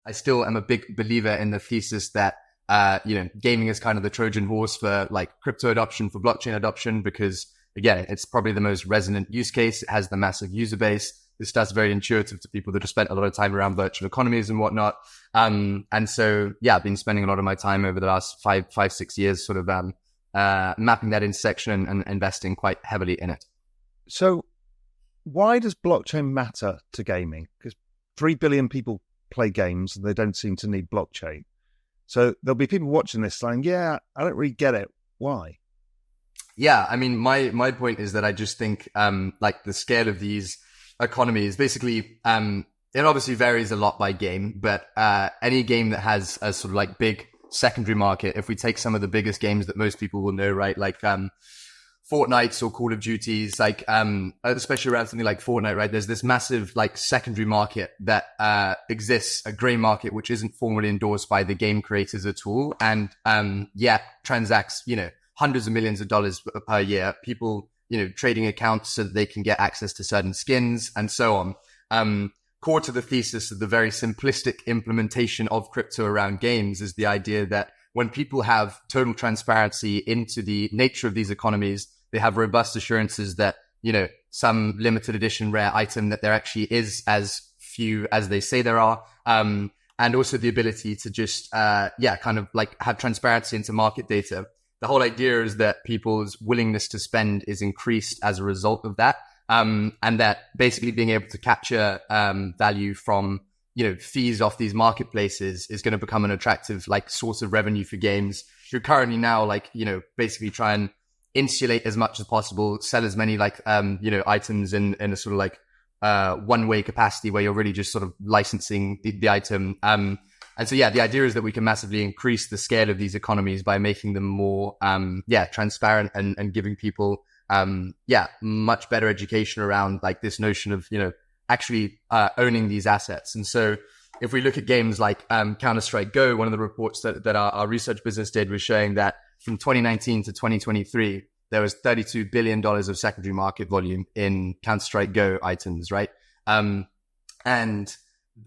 I still am a big believer in the thesis that, gaming is kind of the Trojan horse for like crypto adoption, for blockchain adoption, because again, it's probably the most resonant use case. It has the massive user base. This stuff's very intuitive to people that have spent a lot of time around virtual economies and whatnot. And so, yeah, I've been spending a lot of my time over the last 6 years sort of mapping that intersection and investing quite heavily in it. So why does blockchain matter to gaming? Because 3 billion people play games and they don't seem to need blockchain. So there'll be people watching this saying, yeah, I don't really get it. Why? Yeah, I mean, my point is that I just think like the scale of these economies, basically, it obviously varies a lot by game, but any game that has a sort of like big secondary market, if we take some of the biggest games that most people will know, right, like Fortnite's or Call of Duty's, like especially around something like Fortnite, right, there's this massive like secondary market that exists, a gray market which isn't formally endorsed by the game creators at all, and transacts hundreds of millions of dollars per year, people trading accounts so that they can get access to certain skins and so on. Core to the thesis of the very simplistic implementation of crypto around games is the idea that when people have total transparency into the nature of these economies, they have robust assurances that, some limited edition rare item, that there actually is as few as they say there are. And also the ability to just, kind of like have transparency into market data. The whole idea is that people's willingness to spend is increased as a result of that. And that basically being able to capture value from fees off these marketplaces is going to become an attractive like source of revenue for games who currently now basically try and insulate as much as possible, sell as many items in a sort of like one-way capacity where you're really just sort of licensing the item. And so, the idea is that we can massively increase the scale of these economies by making them more, transparent and giving people, much better education around like this notion of, actually owning these assets. And so if we look at games like Counter-Strike Go, one of the reports that our research business did was showing that from 2019 to 2023, there was $32 billion of secondary market volume in Counter-Strike Go items, right? And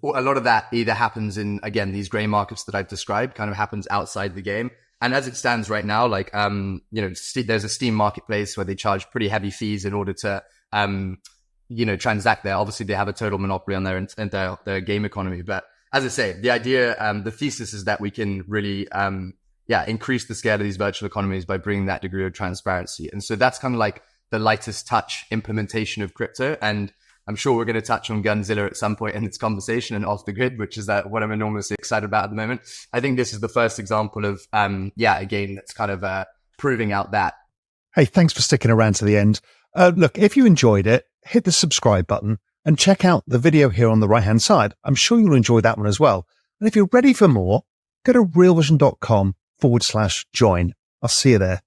a lot of that either happens in, again, these gray markets that I've described, kind of happens outside the game. And as it stands right now, like, there's a Steam marketplace where they charge pretty heavy fees in order to, transact there. Obviously, they have a total monopoly on their game economy. But as I say, the idea, the thesis is that we can really, increase the scale of these virtual economies by bringing that degree of transparency. And so that's kind of like the lightest touch implementation of crypto. And I'm sure we're going to touch on Gunzilla at some point in this conversation and off the grid, which is what I'm enormously excited about at the moment. I think this is the first example of, a game that's kind of proving out that. Hey, thanks for sticking around to the end. Look, if you enjoyed it, hit the subscribe button and check out the video here on the right-hand side. I'm sure you'll enjoy that one as well. And if you're ready for more, go to realvision.com/join. I'll see you there.